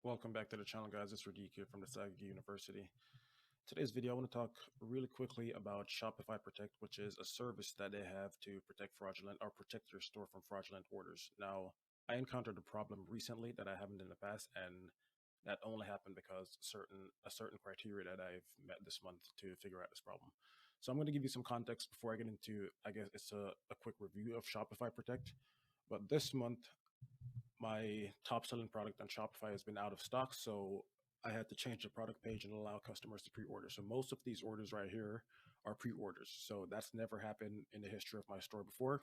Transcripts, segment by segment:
Welcome back to the channel, guys. It's Radik here from the Saga University. Today's video, I want to talk really quickly about Shopify Protect, which is a service that they have to protect fraudulent or protect your store from fraudulent orders. Now, I encountered a problem recently that I haven't in the past, and that only happened because a certain criteria that I've met this month to figure out this problem. So I'm going to give you some context before I get into, I guess it's a quick review of Shopify Protect. But this month, my top selling product on Shopify has been out of stock, so I had to change the product page and allow customers to pre-order. So most of these orders right here are pre-orders. So that's never happened in the history of my store before.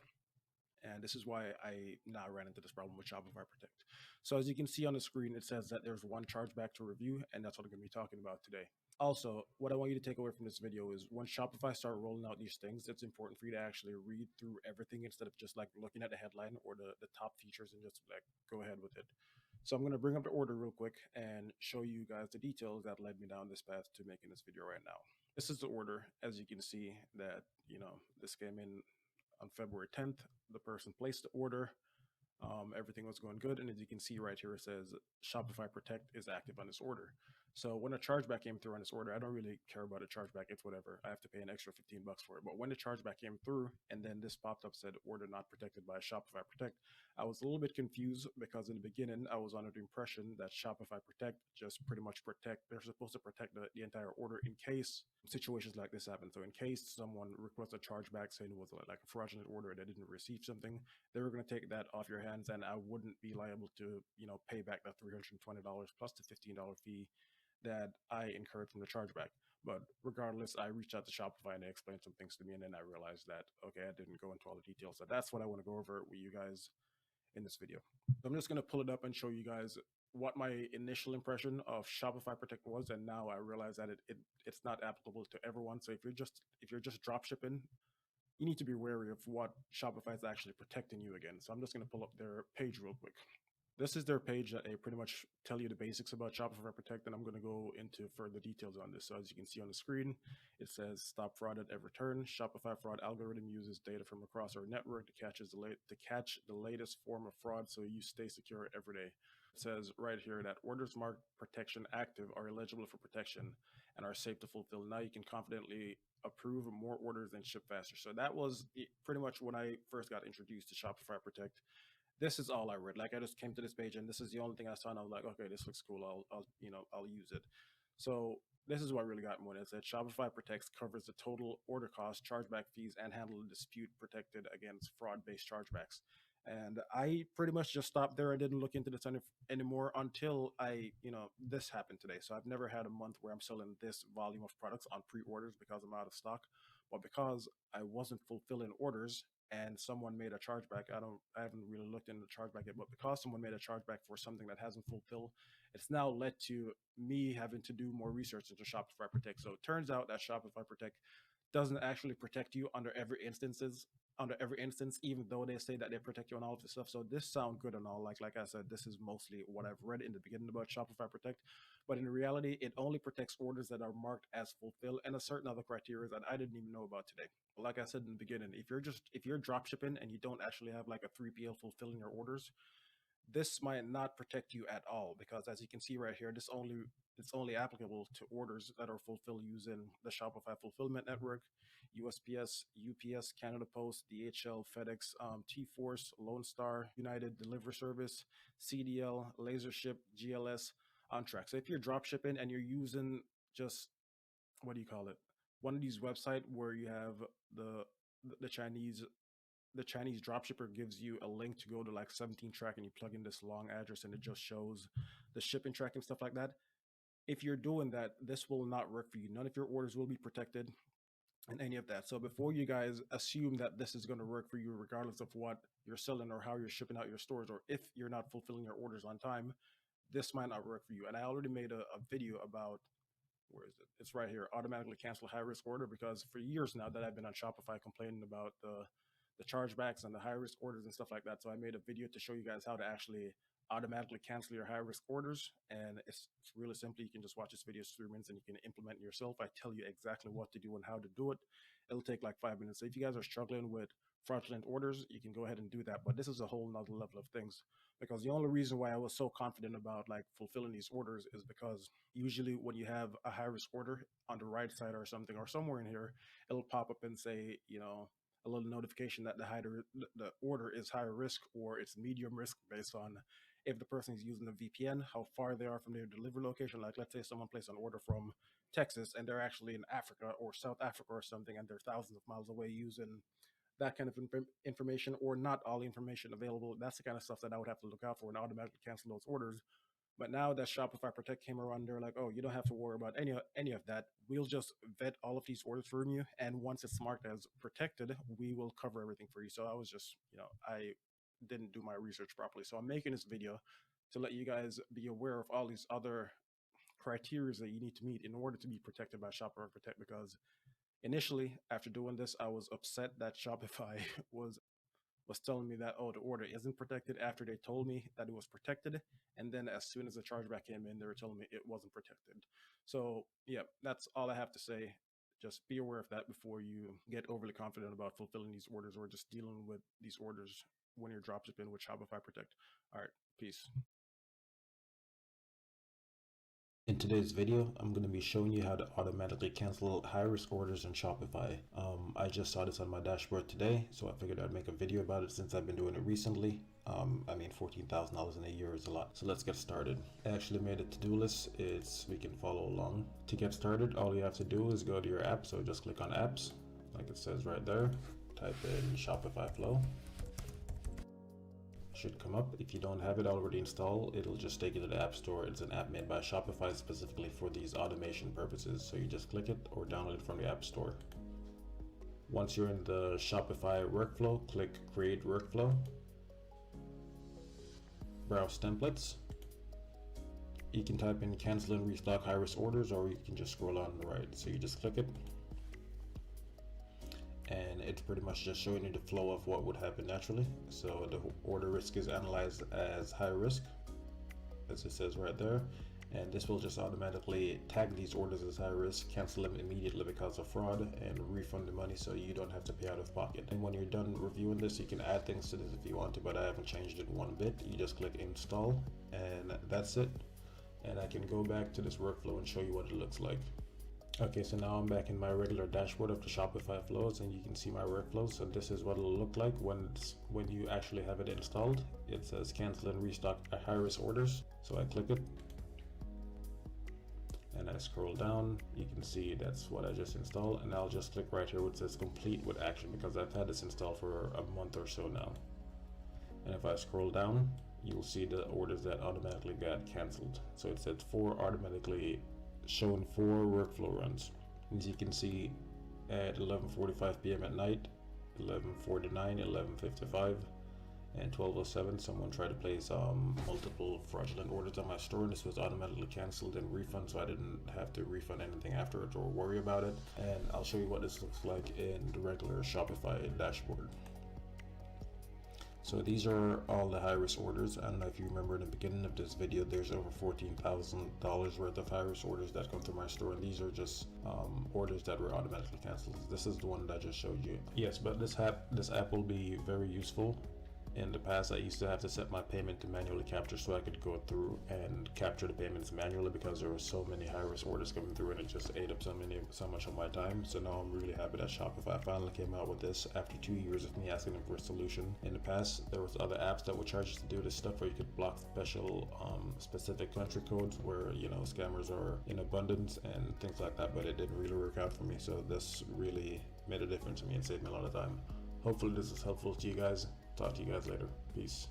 And this is why I now ran into this problem with Shopify Protect. So as you can see on the screen, it says that there's one chargeback to review, and that's what I'm going to be talking about today. Also, what I want you to take away from this video is when Shopify start rolling out these things, it's important for you to actually read through everything instead of just like looking at the headline or the top features and just like go ahead with it. So I'm going to bring up the order real quick and show you guys the details that led me down this path to making this video right now. This is the order. As you can see that, this came in on February 10th. The person placed the order. Everything was going good. And as you can see right here, it says Shopify Protect is active on this order. So when a chargeback came through on this order, I don't really care about a chargeback. It's whatever. I have to pay an extra $15 for it. But when the chargeback came through and then this popped up said order not protected by Shopify Protect, I was a little bit confused because in the beginning, I was under the impression that Shopify Protect just pretty much they're supposed to protect the entire order in case situations like this happen. So in case someone requests a chargeback saying it was like a fraudulent order and they didn't receive something, they were going to take that off your hands and I wouldn't be liable to, pay back that $320 plus the $15 fee that I incurred from the chargeback. But regardless, I reached out to Shopify and they explained some things to me, and then I realized that, okay, I didn't go into all the details. So that's what I want to go over with you guys in this video. So I'm just going to pull it up and show you guys what my initial impression of Shopify Protect was, and now I realize that it's not applicable to everyone. So if you're just drop shipping, you need to be wary of what Shopify is actually protecting you against. So I'm just going to pull up their page real quick. This is their page that they pretty much tell you the basics about Shopify Protect, and I'm going to go into further details on this. So as you can see on the screen, it says stop fraud at every turn. Shopify fraud algorithm uses data from across our network to catch the latest form of fraud, so you stay secure every day. It says right here that orders marked protection active are eligible for protection and are safe to fulfill. Now you can confidently approve more orders and ship faster. So that was pretty much when I first got introduced to Shopify Protect. This is all I read. Like I just came to this page and this is the only thing I saw, and I was like, okay, this looks cool. I'll use it. So this is what really got me when it said Shopify Protects covers the total order cost, chargeback fees, and handle a dispute protected against fraud-based chargebacks. And I pretty much just stopped there. I didn't look into this anymore until this happened today. So I've never had a month where I'm selling this volume of products on pre-orders because I'm out of stock, but because I wasn't fulfilling orders and someone made a chargeback. I haven't really looked into the chargeback yet, but because someone made a chargeback for something that hasn't fulfilled, it's now led to me having to do more research into Shopify Protect. So it turns out that Shopify Protect doesn't actually protect you under every instance, even though they say that they protect you on all of this stuff. So this sounds good and all. Like I said, this is mostly what I've read in the beginning about Shopify Protect. But in reality, it only protects orders that are marked as fulfilled and a certain other criteria that I didn't even know about today. Like I said in the beginning, if you're drop shipping and you don't actually have like a 3PL fulfilling your orders, this might not protect you at all, because as you can see right here, it's only applicable to orders that are fulfilled using the Shopify fulfillment network, USPS, UPS, Canada Post, DHL, FedEx, T-Force, Lone Star, United Delivery Service, CDL, LaserShip, GLS, on track. So if you're drop shipping and you're using just, what do you call it, one of these websites where you have the Chinese dropshipper gives you a link to go to like 17 track and you plug in this long address and it just shows the shipping track and stuff like that. If you're doing that, this will not work for you. None of your orders will be protected and any of that. So before you guys assume that this is going to work for you, regardless of what you're selling or how you're shipping out your stores, or if you're not fulfilling your orders on time, this might not work for you. And I already made a video about, where is it? It's right here. Automatically cancel high risk order, because for years now that I've been on Shopify complaining about the chargebacks and the high risk orders and stuff like that. So I made a video to show you guys how to actually automatically cancel your high risk orders. And it's really simple. You can just watch this video, it's 3 minutes, and you can implement it yourself. I tell you exactly what to do and how to do it. It'll take like 5 minutes. So if you guys are struggling with fraudulent orders, you can go ahead and do that. But this is a whole nother level of things, because the only reason why I was so confident about like fulfilling these orders is because usually when you have a high risk order on the right side or something or somewhere in here, it'll pop up and say, a little notification that the order is high risk or it's medium risk based on if the person is using a VPN, how far they are from their delivery location. Like, let's say someone placed an order from Texas and they're actually in Africa or South Africa or something, and they're thousands of miles away using that kind of information or not all the information available. That's the kind of stuff that I would have to look out for and automatically cancel those orders. But now that Shopify Protect came around, they're like, oh, you don't have to worry about any of that. We'll just vet all of these orders from you, and once it's marked as protected, we will cover everything for you. So I was just, I didn't do my research properly. So I'm making this video to let you guys be aware of all these other criteria that you need to meet in order to be protected by Shopify Protect. Because initially, after doing this, I was upset that Shopify was telling me that, oh, the order isn't protected, after they told me that it was protected. And then as soon as the chargeback came in, they were telling me it wasn't protected. So yeah, that's all I have to say. Just be aware of that before you get overly confident about fulfilling these orders or just dealing with these orders when you're dropshipping with Shopify Protect. All right, peace. In today's video, I'm going to be showing you how to automatically cancel high-risk orders in Shopify. I just saw this on my dashboard today, so I figured I'd make a video about it since I've been doing it recently. $14,000 in a year is a lot. So let's get started. I actually made a to-do list. We can follow along. To get started, all you have to do is go to your app. So just click on apps, like it says right there. Type in Shopify Flow. Should come up. If you don't have it already installed, it'll just take you to the App Store. It's an app made by Shopify specifically for these automation purposes. So you just click it or download it from the App Store. Once you're in the Shopify workflow, click Create Workflow. Browse templates. You can type in cancel and restock high-risk orders, or you can just scroll on the right. So you just click it, and it's pretty much just showing you the flow of what would happen naturally. So the order risk is analyzed as high risk, as it says right there, and this will just automatically tag these orders as high risk, cancel them immediately because of fraud, and refund the money so you don't have to pay out of pocket. And when you're done reviewing this, you can add things to this if you want to, but I haven't changed it one bit. You just click install, and that's it. And I can go back to this workflow and show you what it looks like. Okay, so now I'm back in my regular dashboard of the Shopify flows, and you can see my workflows. So this is what it'll look like when you actually have it installed. It says cancel and restock high-risk orders. So I click it, and I scroll down. You can see that's what I just installed, and I'll just click right here where it says complete with action, because I've had this installed for a month or so now. And if I scroll down, you'll see the orders that automatically got canceled. So it said 4 automatically shown 4 workflow runs. As you can see, at 11:45 p.m. at night, 11:49, 11:55, and 12:07, someone tried to place multiple fraudulent orders on my store, and this was automatically canceled and refunded, so I didn't have to refund anything afterwards or worry about it. And I'll show you what this looks like in the regular Shopify dashboard. So these are all the high-risk orders. I don't know if you remember in the beginning of this video, there's over $14,000 worth of high-risk orders that come through my store, and these are just orders that were automatically canceled. This is the one that I just showed you. Yes, but this app will be very useful. In the past, I used to have to set my payment to manually capture so I could go through and capture the payments manually, because there were so many high-risk orders coming through, and it just ate up so much of my time. So now I'm really happy that Shopify finally came out with this after 2 years of me asking them for a solution. In the past, there was other apps that would charge you to do this stuff, where you could block specific country codes where, scammers are in abundance and things like that, but it didn't really work out for me. So this really made a difference to me and saved me a lot of time. Hopefully this is helpful to you guys. Talk to you guys later. Peace.